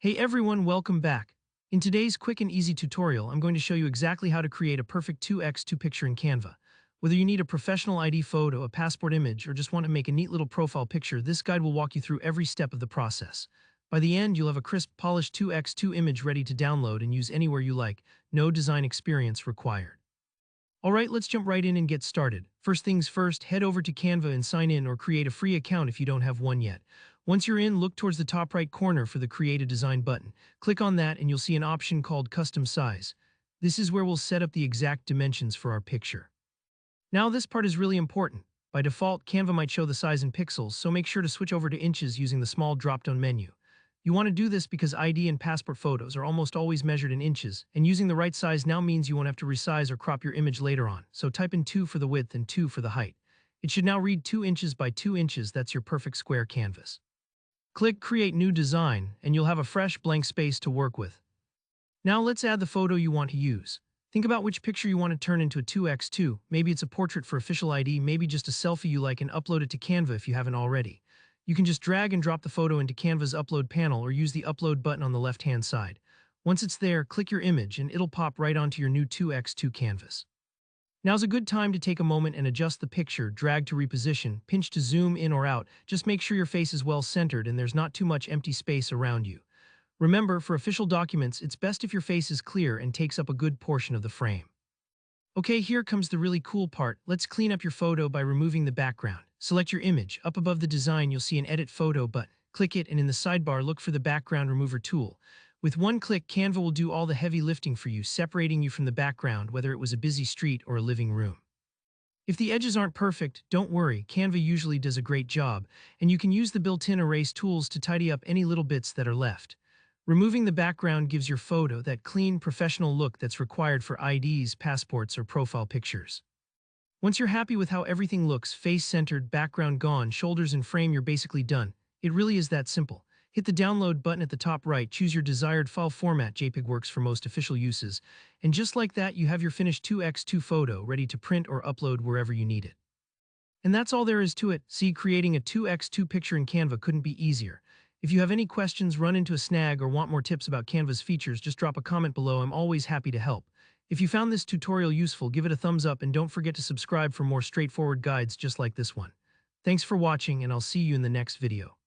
Hey everyone, welcome back. In today's quick and easy tutorial, I'm going to show you exactly how to create a perfect 2x2 picture in Canva. Whether you need a professional ID photo, a passport image, or just want to make a neat little profile picture, this guide will walk you through every step of the process. By the end, you'll have a crisp, polished 2x2 image ready to download and use anywhere you like, no design experience required. Alright, let's jump right in and get started. First things first, head over to Canva and sign in or create a free account if you don't have one yet. Once you're in, look towards the top right corner for the Create a Design button. Click on that and you'll see an option called Custom Size. This is where we'll set up the exact dimensions for our picture. Now this part is really important. By default, Canva might show the size in pixels, so make sure to switch over to inches using the small drop-down menu. You want to do this because ID and passport photos are almost always measured in inches, and using the right size now means you won't have to resize or crop your image later on, so type in 2 for the width and 2 for the height. It should now read 2 inches by 2 inches, that's your perfect square canvas. Click Create New Design, and you'll have a fresh blank space to work with. Now let's add the photo you want to use. Think about which picture you want to turn into a 2x2, maybe it's a portrait for official ID, maybe just a selfie you like, and upload it to Canva if you haven't already. You can just drag and drop the photo into Canva's upload panel or use the upload button on the left-hand side. Once it's there, click your image and it'll pop right onto your new 2x2 canvas. Now's a good time to take a moment and adjust the picture, drag to reposition, pinch to zoom in or out. Just make sure your face is well centered and there's not too much empty space around you. Remember, for official documents, it's best if your face is clear and takes up a good portion of the frame. Okay, here comes the really cool part. Let's clean up your photo by removing the background. Select your image. Up above the design, you'll see an Edit Photo button. Click it, and in the sidebar, look for the Background Remover tool. With one click, Canva will do all the heavy lifting for you, separating you from the background, whether it was a busy street or a living room. If the edges aren't perfect, don't worry. Canva usually does a great job, and you can use the built-in erase tools to tidy up any little bits that are left. Removing the background gives your photo that clean, professional look that's required for IDs, passports, or profile pictures. Once you're happy with how everything looks, face centered, background gone, shoulders in frame, you're basically done. It really is that simple. Hit the download button at the top right, choose your desired file format. JPEG works for most official uses. And just like that, you have your finished 2x2 photo ready to print or upload wherever you need it. And that's all there is to it. See, creating a 2x2 picture in Canva couldn't be easier. If you have any questions, run into a snag, or want more tips about Canva's features, just drop a comment below. I'm always happy to help. If you found this tutorial useful, give it a thumbs up and don't forget to subscribe for more straightforward guides just like this one. Thanks for watching, and I'll see you in the next video.